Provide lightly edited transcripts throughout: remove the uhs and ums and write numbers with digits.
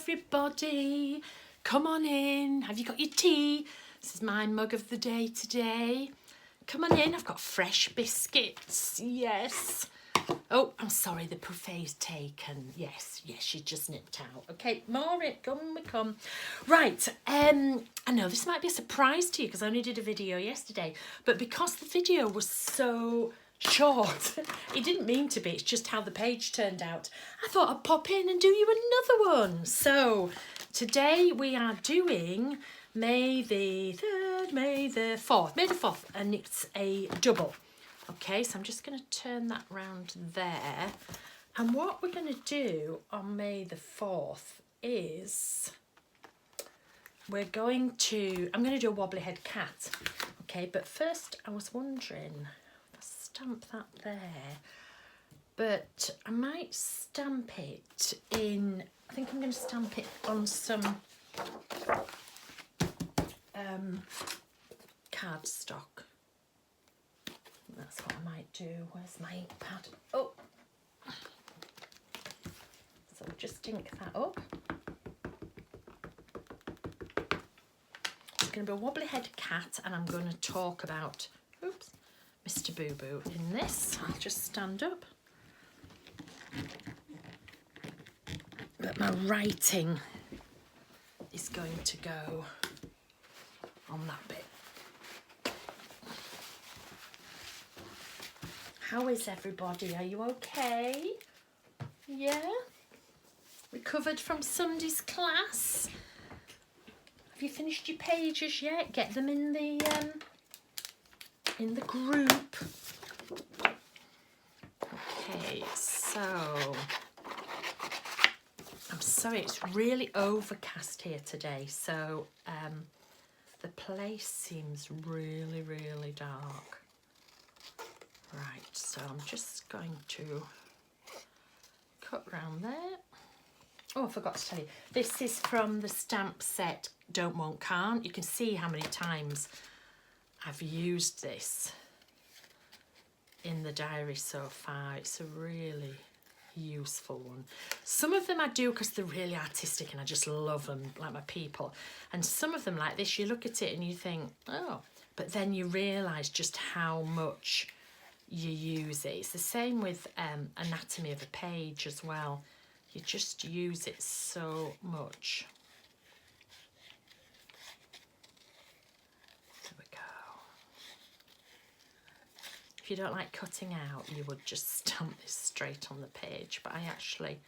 everybody. Come on in. Have you got your tea? This is my mug of the day today. Come on in. I've got fresh biscuits. Yes. Oh, I'm sorry. The buffet's taken. Yes, she just nipped out. Okay, Maureen, come we come. Right. I know this might be a surprise to you because I only did a video yesterday, but because the video was so short, it didn't mean to be. It's just how the page turned out. I thought I'd pop in and do you another one. So today we are doing May the 3rd, May the 4th, and it's a double. Okay, so I'm just going to turn that round there. And what we're going to do on May the 4th is I'm going to do a wobbly head cat. Okay, but first I was wondering, if I stamp that there, but I might stamp it in, I think I'm going to stamp it on some cardstock. That's what I might do. Where's my ink pad? Oh! So we'll just ink that up. It's going to be a wobbly head cat, and I'm going to talk about, oops, Mr. Boo Boo in this. I'll just stand up. But my writing is going to go on that bit. How is everybody? Are you okay? Yeah? Recovered from Sunday's class? Have you finished your pages yet? Get them in the group. Okay, so I'm sorry, it's really overcast here today, so the place seems really, really dark. Right, so I'm just going to cut round there. Oh, I forgot to tell you, this is from the stamp set Don't Want Can't. You can see how many times I've used this in the diary so far. It's a really useful one. Some of them I do because they're really artistic and I just love them, like my people. And some of them like this, you look at it and you think, oh, but then you realise just how much you use it. It's the same with anatomy of a page as well. You just use it so much. There we go. If you don't like cutting out, you would just stamp this straight on the page, but I actually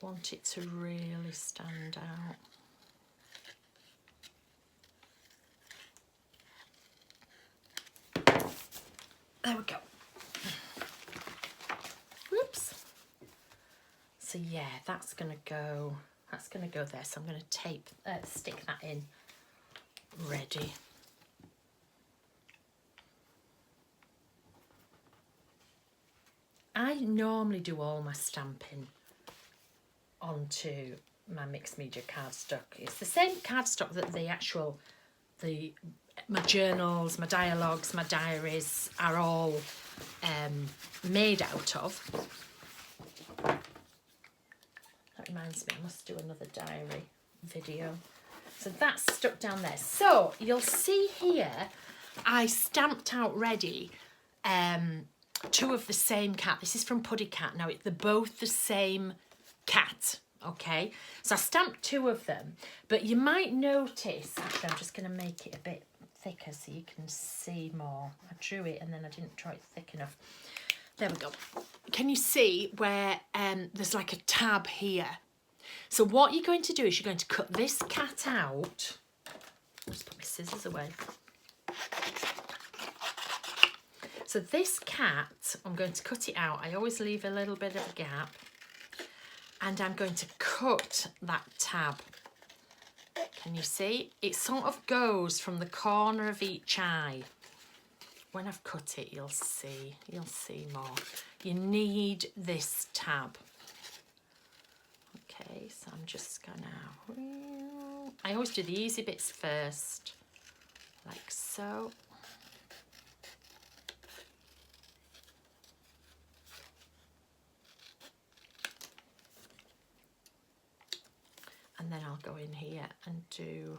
want it to really stand out. There we go. Whoops. So yeah, that's gonna go there. So I'm gonna stick that in ready. I normally do all my stamping onto my mixed media cardstock. It's the same cardstock that my journals, my dialogues, my diaries are all made out of. That reminds me, I must do another diary video. So that's stuck down there. So you'll see here, I stamped out ready two of the same cat. This is from Puddy Cat. Now, they're both the same cat. Okay, so I stamped two of them, but you might notice, actually I'm just going to make it a bit thicker so you can see more. I drew it and then I didn't draw it thick enough. There we go. Can you see where there's like a tab here? So what you're going to do is you're going to cut this cat out. I'll just put my scissors away. So this cat, I'm going to cut it out. I always leave a little bit of a gap. And I'm going to cut that tab. Can you see? It sort of goes from the corner of each eye. When I've cut it, you'll see more. You need this tab. Okay, so I'm just gonna, I always do the easy bits first, like so. go in here and do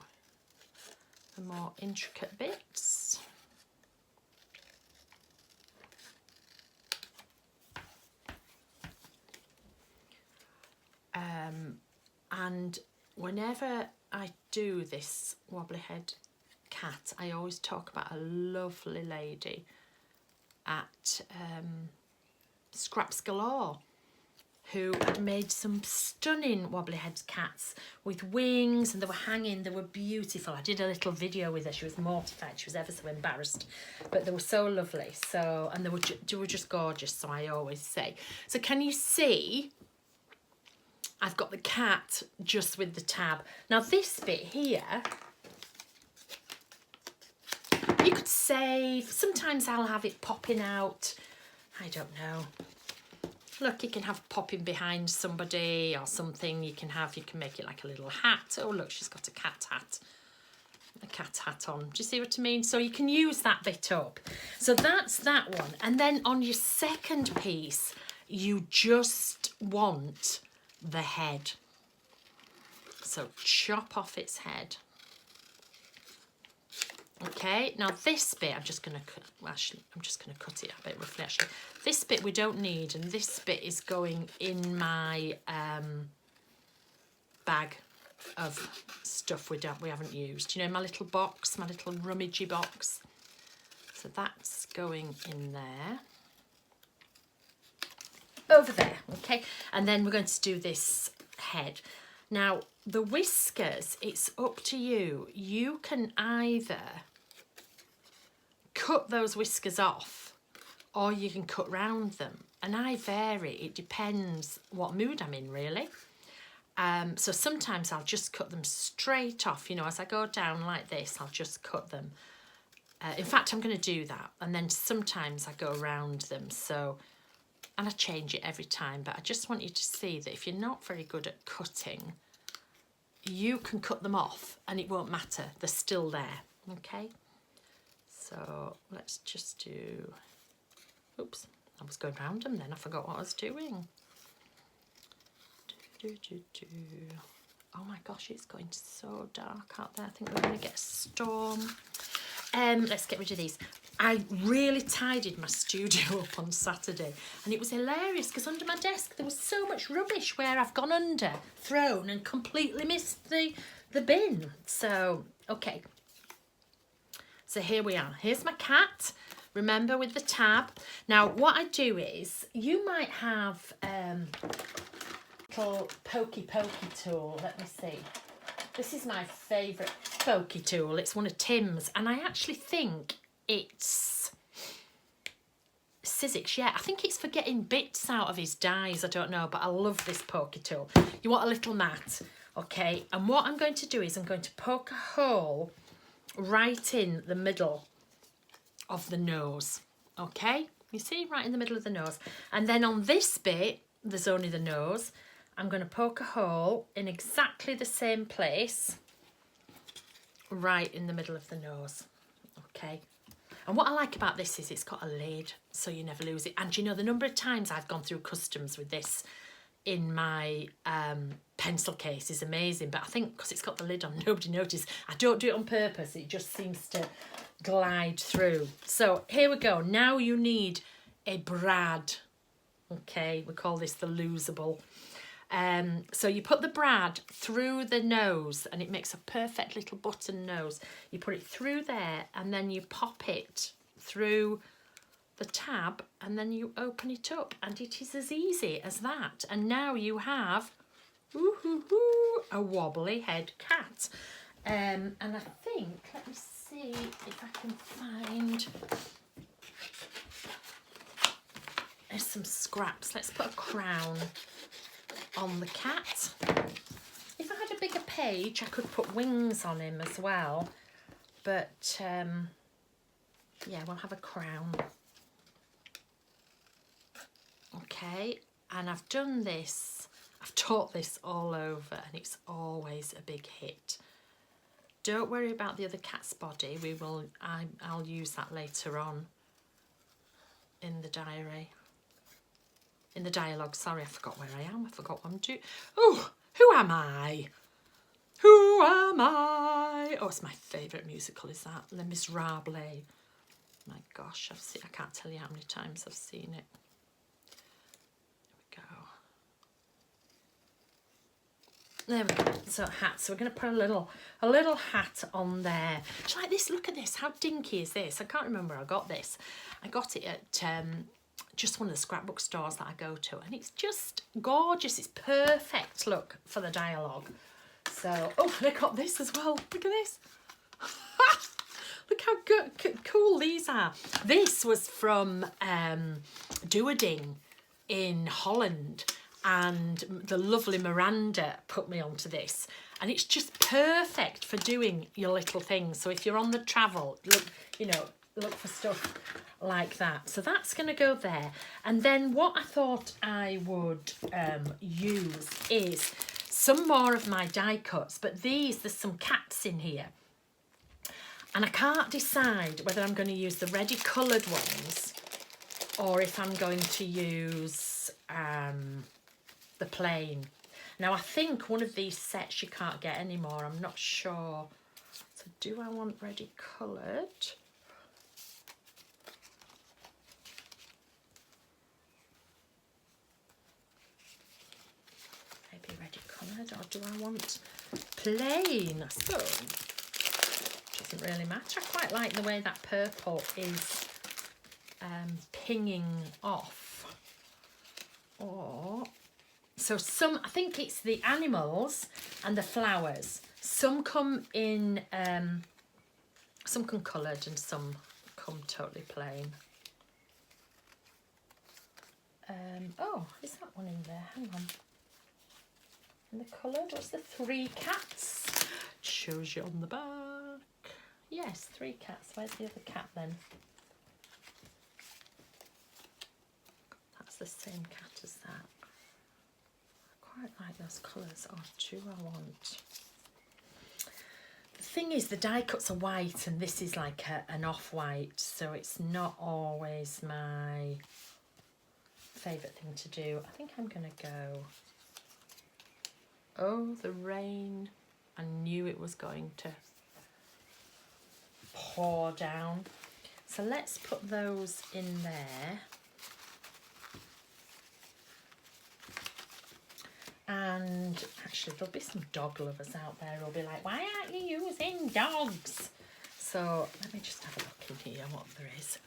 the more intricate bits. And whenever I do this wobbly head cat, I always talk about a lovely lady at Scraps Galore who had made some stunning wobbly head cats with wings, and they were hanging, they were beautiful. I did a little video with her. She was mortified, she was ever so embarrassed, but they were so lovely. So, and they were just gorgeous, so I always say. So can you see I've got the cat just with the tab. Now this bit here, you could save. Sometimes I'll have it popping out. I don't know. Look, you can have popping behind somebody or something. You can make it like a little hat. Oh, look, she's got a cat hat. A cat hat on. Do you see what I mean? So you can use that bit up. So that's that one. And then on your second piece, you just want the head. So chop off its head. Okay, now this bit I'm just going to cut, well, actually I'm just going to cut it a bit roughly actually. This bit we don't need, and this bit is going in my bag of stuff we haven't used. You know, my little box, my little rummagey box. So that's going in there. Over there, okay? And then we're going to do this head. Now, the whiskers, it's up to you. You can either cut those whiskers off or you can cut round them. And I vary. It depends what mood I'm in, really. So sometimes I'll just cut them straight off. You know, as I go down like this, I'll just cut them. In fact, I'm going to do that. And then sometimes I go around them. So... and I change it every time, but I just want you to see that if you're not very good at cutting, you can cut them off and it won't matter. They're still there, okay? So let's just do... oops, I was going round them then. I forgot what I was doing. Oh my gosh, it's going so dark out there. I think we're going to get a storm. Let's get rid of these. I really tidied my studio up on Saturday and it was hilarious because under my desk there was so much rubbish where I've gone under, thrown and completely missed the bin. So, okay. So here we are. Here's my cat. Remember, with the tab. Now what I do is, you might have a little pokey tool. Let me see. This is my favourite pokey tool. It's one of Tim's, and I actually think it's Sizzix. Yeah, I think it's for getting bits out of his dies. I don't know, but I love this pokey tool. You want a little mat, okay? And what I'm going to do is I'm going to poke a hole right in the middle of the nose, okay? You see, right in the middle of the nose. And then on this bit, there's only the nose. I'm going to poke a hole in exactly the same place, right in the middle of the nose, okay? And what I like about this is it's got a lid, so you never lose it. And you know, the number of times I've gone through customs with this in my pencil case is amazing. But I think because it's got the lid on, nobody noticed. I don't do it on purpose. It just seems to glide through. So here we go. Now you need a brad, okay? We call this the losable. So you put the brad through the nose and it makes a perfect little button nose. You put it through there and then you pop it through the tab and then you open it up and it is as easy as that. And now you have a wobbly head cat. And I think, let me see if I can find... There's some scraps. Let's put a crown on the cat. If I had a bigger page I could put wings on him as well, but yeah, we'll have a crown. Okay, and I've done this, I've taught this all over and it's always a big hit. Don't worry about the other cat's body. I'll use that later on in the diary. In the dialogue, sorry, I forgot where I am. I forgot what I'm doing. Oh, who am I? am I? Oh, it's my favourite musical, is that Les Miserables. My gosh, I can't tell you how many times I've seen it. There we go. So hat. So we're going to put a little hat on there. Just like this. Look at this. How dinky is this? I can't remember where I got this. I got it at just one of the scrapbook stores that I go to, and it's just gorgeous. It's perfect. Look for the Dyalog. So oh, and I got this as well. Look at this. Look how good, cool these are. This was from Dylusions in Holland. And the lovely Miranda put me onto this, and it's just perfect for doing your little things. So if you're on the travel, look for stuff like that. So that's going to go there. And then what I thought I would use is some more of my die cuts, but there's some cats in here, and I can't decide whether I'm going to use the ready coloured ones or if I'm going to use the plain. Now I think one of these sets you can't get anymore. I'm not sure. So do I want ready coloured? Maybe ready coloured, or do I want plain? So doesn't really matter. I quite like the way that purple is pinging off. Or so some, I think it's the animals and the flowers. Some come in, some come coloured and some come totally plain. Oh, is that one in there? Hang on. In the coloured, what's the 3 cats? It shows you on the back. Yes, 3 cats. Where's the other cat then? That's the same cat as that. Quite like those colours. Oh, do I want? The thing is, the die cuts are white, and this is like an off-white, so it's not always my favourite thing to do. I think I'm going to go. Oh, the rain! I knew it was going to pour down. So let's put those in there. And actually there'll be some dog lovers out there who'll be like, why aren't you using dogs? So let me just have a look in here what there is.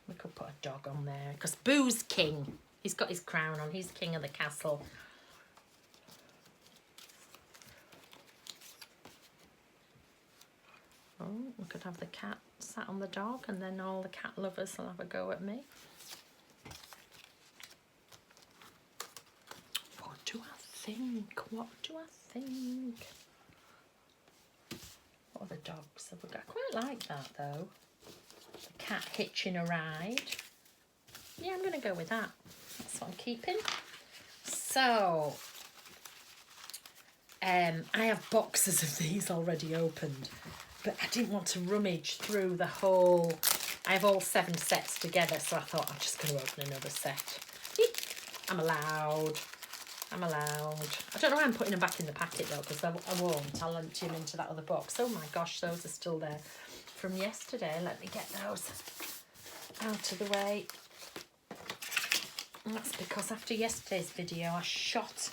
We could put a dog on there because Boo's king. He's got his crown on. He's king of the castle. Oh, we could have the cat sat on the dog, and then all the cat lovers will have a go at me. What do I think? What are the dogs? I quite like that though. The cat hitching a ride. Yeah, I'm going to go with that. That's what I'm keeping. So, I have boxes of these already opened, but I didn't want to rummage through the whole. I have all 7 sets together, so I thought I'm just going to open another set. I'm allowed. I'm allowed. I don't know why I'm putting them back in the packet though, because I won't. I'll empty them into that other box. Oh my gosh, those are still there from yesterday. Let me get those out of the way. And that's because after yesterday's video, I shot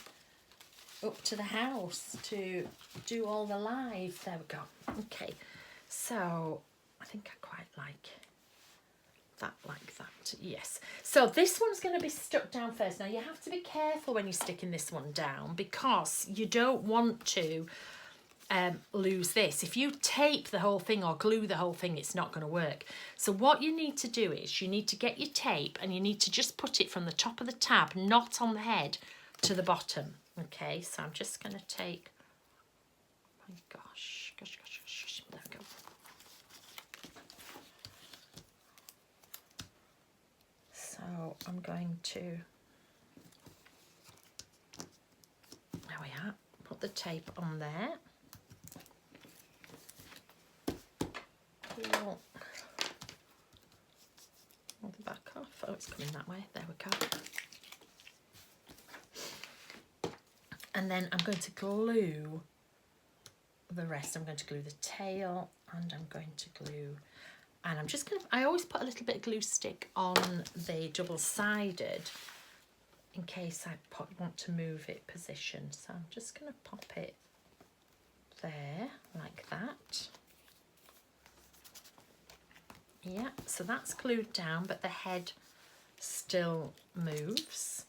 up to the house to do all the live. There we go. Okay, so I think I quite like that, like that. Yes, so this one's going to be stuck down first. Now you have to be careful when you're sticking this one down, because you don't want to lose this. If you tape the whole thing or glue the whole thing, it's not going to work. So what you need to do is you need to get your tape, and you need to just put it from the top of the tab, not on the head, to the bottom. Okay, so I'm just going to take, oh my gosh, there we go. So I'm going to, there we are, put the tape on there. Pull the back off. Oh, it's coming that way. There we go. And then I'm going to glue the rest. I'm going to glue the tail, and I'm going to glue, and I'm just going to, I always put a little bit of glue stick on the double-sided in case I want to move it position. So I'm just going to pop it there like that. Yeah, so that's glued down, but the head still moves.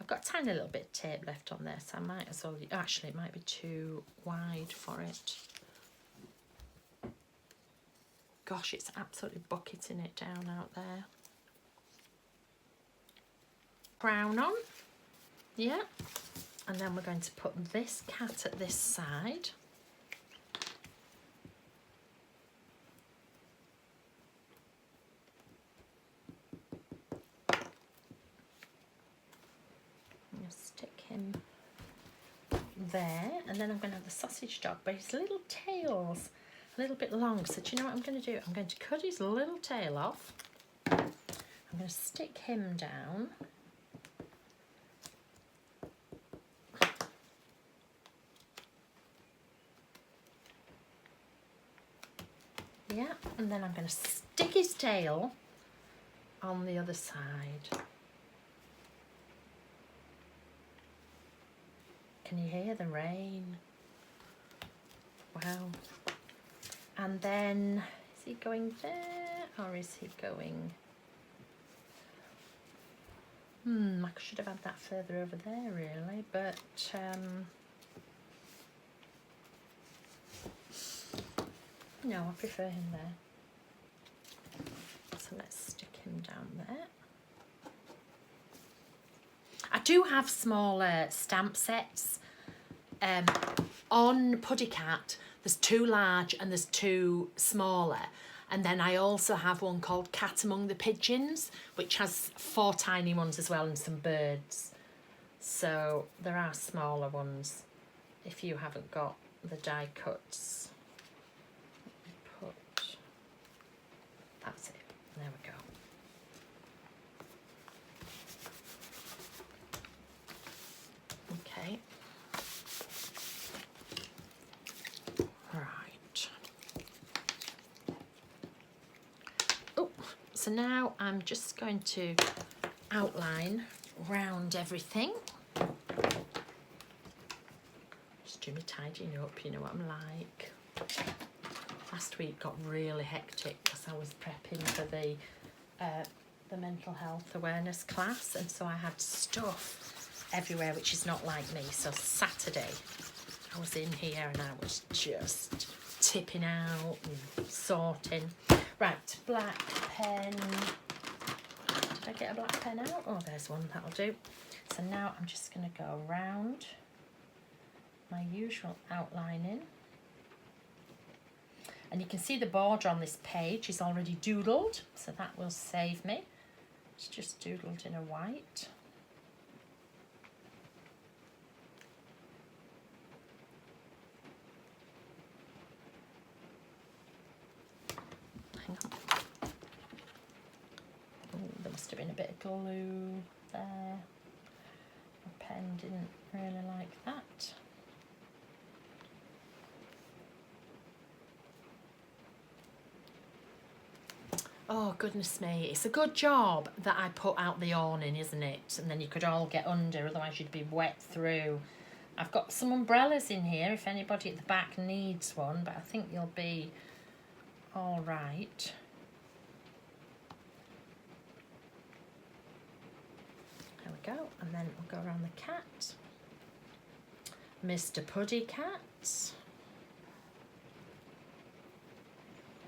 I've got a tiny little bit of tape left on there, so I might as well, actually it might be too wide for it. Gosh, it's absolutely bucketing it down out there. Crown on, yeah, and then we're going to put this cat at this side. Stick him there, and then I'm going to have the sausage dog, but his little tail's a little bit long, so do you know what I'm going to do? I'm going to cut his little tail off. I'm going to stick him down. Yeah, and then I'm going to stick his tail on the other side. Can you hear the rain? Wow. And then, is he going there, or is he going... I should have had that further over there really, but no, I prefer him there. So let's stick him down there. I do have smaller stamp sets. On Puddycat, there's 2 large and there's 2 smaller. And then I also have one called Cat Among the Pigeons, which has 4 tiny ones as well and some birds. So there are smaller ones if you haven't got the die cuts. That's it. There we go. Okay. Right. Oh, so now I'm just going to outline round everything. Just do me tidying up, you know what I'm like. Last week got really hectic because I was prepping for the mental health awareness class, and so I had stuff everywhere, which is not like me. So Saturday I was in here and I was just tipping out and sorting. Right, black pen. Did I get a black pen out? Oh, there's one, that'll do. So now I'm just going to go around my usual outlining. And you can see the border on this page is already doodled, so that will save me. It's just doodled in a white. Hang on. Oh, there must have been a bit of glue there. My pen didn't really like that. Oh, goodness me. It's a good job that I put out the awning, isn't it? And then you could all get under, otherwise you'd be wet through. I've got some umbrellas in here if anybody at the back needs one, but I think you'll be all right. There we go. And then we'll go around the cat. Mr. Puddycat.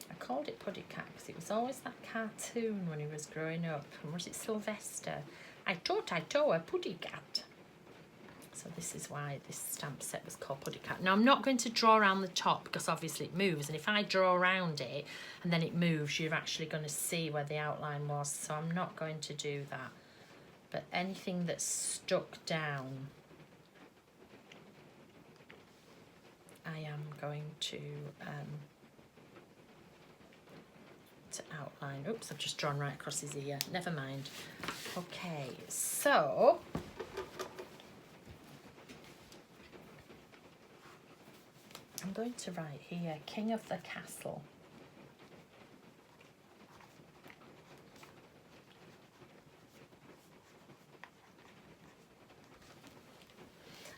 I called it Puddycat because it was always that cartoon when he was growing up. And was it Sylvester? I thought I tore a Puddycat. So this is why this stamp set was called Puddycat. Now I'm not going to draw around the top because obviously it moves, and if I draw around it and then it moves, you're actually going to see where the outline was. So I'm not going to do that. But anything that's stuck down, I am going to outline. Oops, I've just drawn right across his ear. Never mind. Okay, so going to write here, King of the Castle.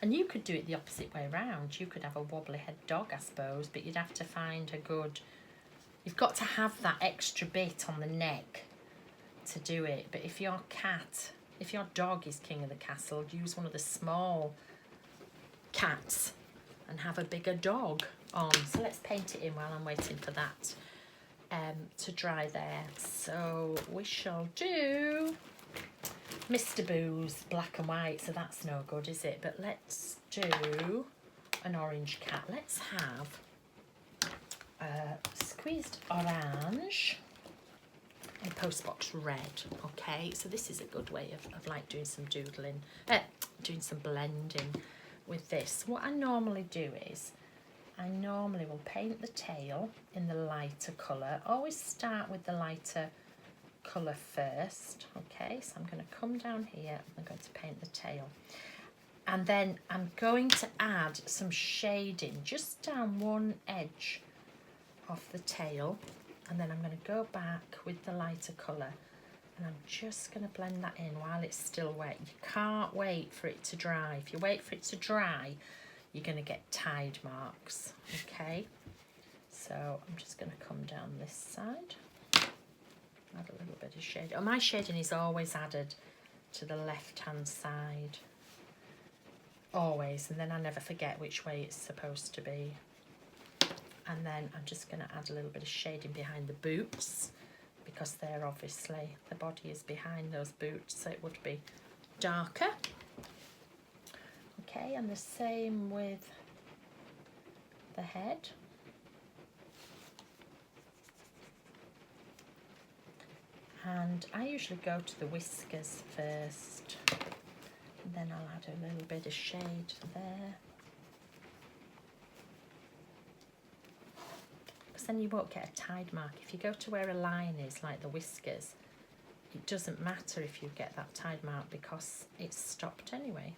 And you could do it the opposite way round. You could have a wobbly head dog, I suppose, but you'd have to find a good... You've got to have that extra bit on the neck to do it. But if your dog is King of the Castle, use one of the small cats and have a bigger dog on. So let's paint it in while I'm waiting for that to dry there. So we shall do Mr. Boo's black and white, so that's no good, is it? But let's do an orange cat. Let's have squeezed orange and postbox red. Okay, so this is a good way of like doing some doodling, doing some blending with this. What I normally do is I normally will paint the tail in the lighter colour. Always start with the lighter colour first. Okay, so I'm going to come down here and I'm going to paint the tail, and then I'm going to add some shading just down one edge of the tail, and then I'm going to go back with the lighter colour and I'm just going to blend that in while it's still wet. You can't wait for it to dry. If you wait for it to dry, you're going to get tide marks. Okay, so I'm just going to come down this side, add a little bit of shade. Oh, my shading is always added to the left hand side, always, and then I never forget which way it's supposed to be. And then I'm just going to add a little bit of shading behind the boots, because they're obviously, the body is behind those boots, so it would be darker. Okay, and the same with the head. And I usually go to the whiskers first, and then I'll add a little bit of shade there. Because then you won't get a tide mark. If you go to where a line is, like the whiskers, it doesn't matter if you get that tide mark because it's stopped anyway.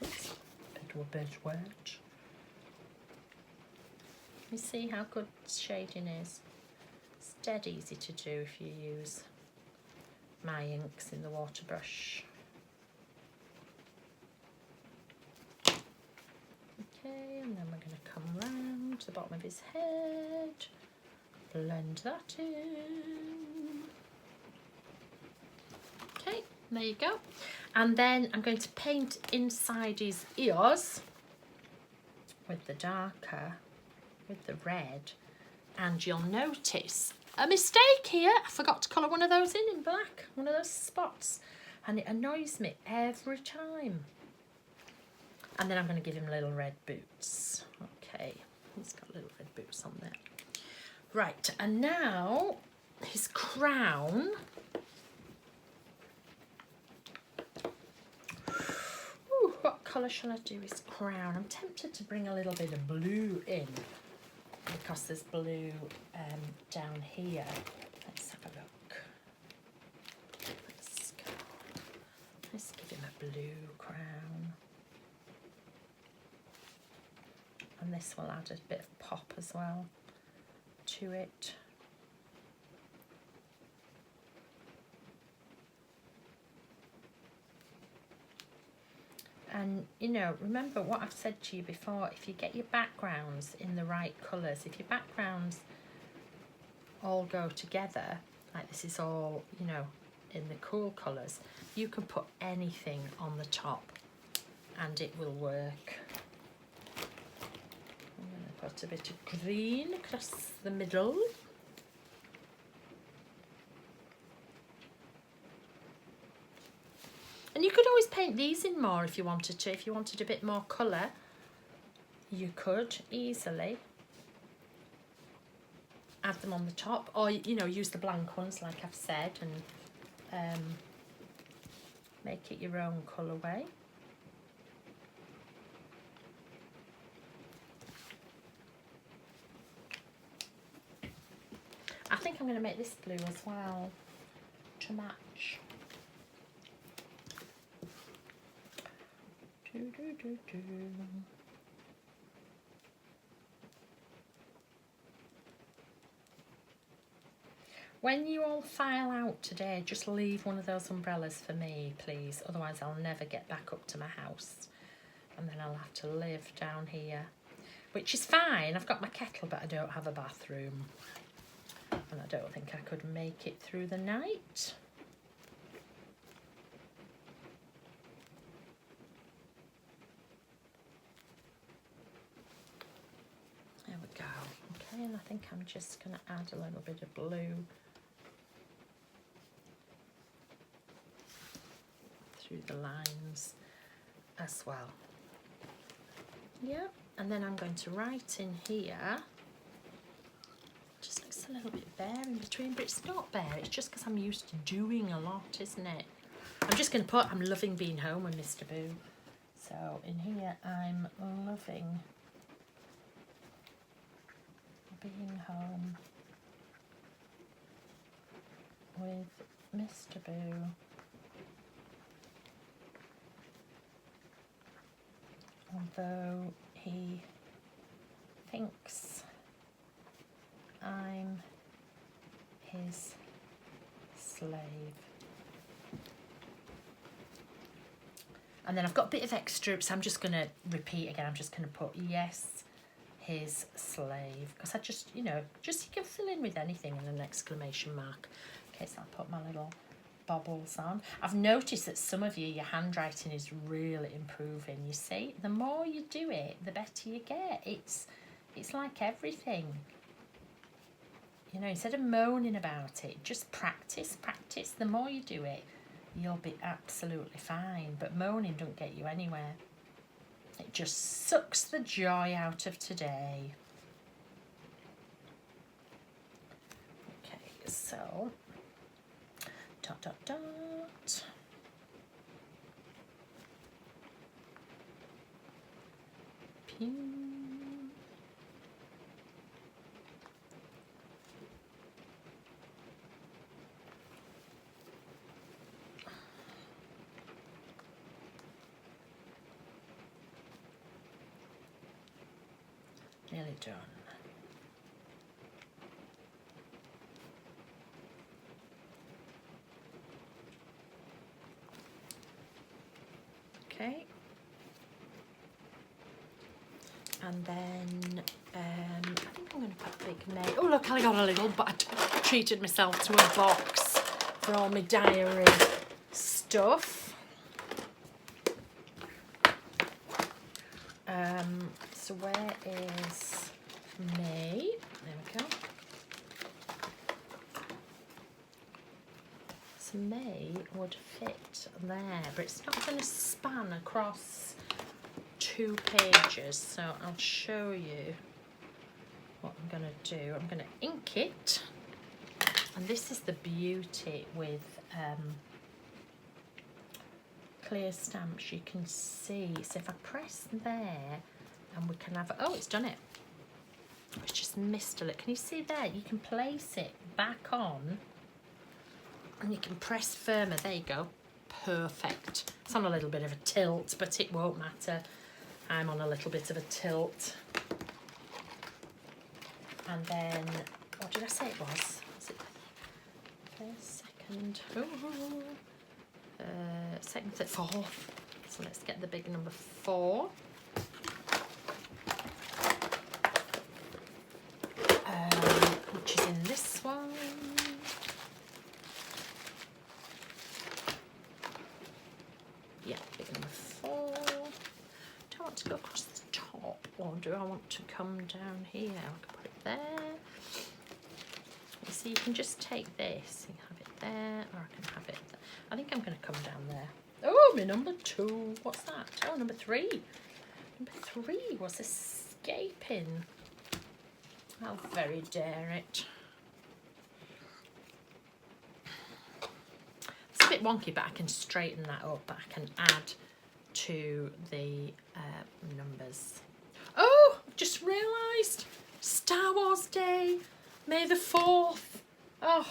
Oops, a bit wet. You see how good shading is? It's dead easy to do if you use my inks in the water brush. Okay, and then we're going to come round to the bottom of his head, blend that in. Okay, there you go. And then I'm going to paint inside his ears with the darker, with the red, and you'll notice a mistake here. I forgot to colour one of those in black, one of those spots, and it annoys me every time. And then I'm going to give him little red boots. Okay, he's got little red boots on there. Right, and now his crown. Ooh, what colour shall I do his crown? I'm tempted to bring a little bit of blue in, because there's blue down here. Let's have a look. Let's give him a blue crown. And this will add a bit of pop as well to it. And, you know, remember what I've said to you before, if you get your backgrounds in the right colours, if your backgrounds all go together, like this is all, you know, in the cool colours, you can put anything on the top and it will work. I'm going to put a bit of green across the middle. And you could always paint these in more if you wanted to. If you wanted a bit more colour, you could easily add them on the top, or, you know, use the blank ones like I've said, and make it your own colourway. I think I'm going to make this blue as well to match. When you all file out today, just leave one of those umbrellas for me, please. Otherwise, I'll never get back up to my house. And then I'll have to live down here. Which is fine. I've got my kettle, but I don't have a bathroom. And I don't think I could make it through the night. There we go. Okay, and I think I'm just going to add a little bit of blue through the lines as well. Yeah, and then I'm going to write in here. Just looks a little bit bare in between, but it's not bare, it's just because I'm used to doing a lot, isn't it? I'm just going to put, I'm loving being home with Mr. Boo. So in here, I'm loving being home with Mr. Boo. Although he thinks I'm his slave. And then I've got a bit of extra, so I'm just going to repeat again. I'm just going to put, yes, his slave. Because I just, you know, just you can fill in with anything in an exclamation mark. Okay, so I'll put my little bobbles on. I've noticed that some of you, your handwriting is really improving. You see, the more you do it, the better you get. It's like everything. You know, instead of moaning about it, just practice. The more you do it, you'll be absolutely fine. But moaning don't get you anywhere. It just sucks the joy out of today. Okay, so dot dot dot. Pew. Nearly done. Okay. And then I think I'm going to put a big name. Oh look, I got a little, but I treated myself to a box for all my diary stuff. So where is me? There we go. So May would fit there, but it's not going to span across 2 pages. So I'll show you what I'm going to do. I'm going to ink it, and this is the beauty with clear stamps. You can see. So if I press there, and we can have, oh, it's done it. It's just missed a little. Can you see there? You can place it back on and you can press firmer. There you go. Perfect. It's on a little bit of a tilt, but it won't matter. I'm on a little bit of a tilt. And then, what did I say it was? Was it first, second? Ooh, second, third, fourth. So let's get the big number 4. Which is in this one. Yeah, big number 4. Do I want to go across the top, or do I want to come down here? I can put it there. You see, you can just take this, you can have it there, or I can have it there. I think I'm going to come down there. Oh, my number 2. What's that? Oh, number 3. Number 3 was escaping. How very dare it. It's a bit wonky, but I can straighten that up. But I can add to the numbers. Oh, I've just realised. Star Wars Day, May the 4th. Oh,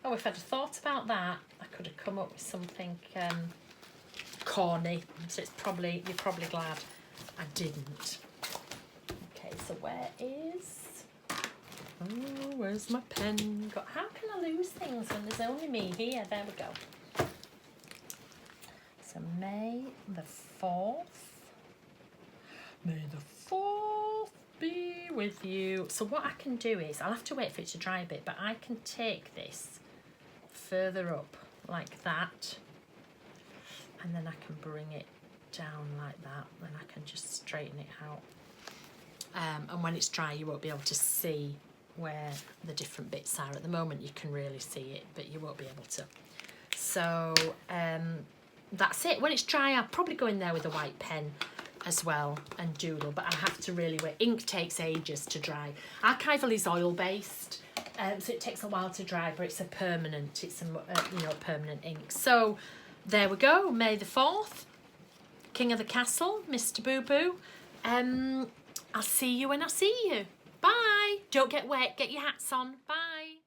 if I'd have thought about that, I could have come up with something corny, so you're probably glad I didn't. Okay, so where's my pen? How can I lose things when there's only me here? There we go. So May the 4th. May the 4th be with you. So what I can do is, I'll have to wait for it to dry a bit, but I can take this further up like that, and then I can bring it down like that, and I can just straighten it out. And when it's dry, you won't be able to see where the different bits are. At the moment, you can really see it, but you won't be able to. So that's it. When it's dry, I'll probably go in there with a white pen as well and doodle, but I have to really wait. Ink takes ages to dry. Archival is oil-based, so it takes a while to dry, but it's a permanent, permanent ink. So there we go, May the 4th, King of the Castle, Mr. Boo Boo. I'll see you when I see you. Bye. Don't get wet, get your hats on. Bye.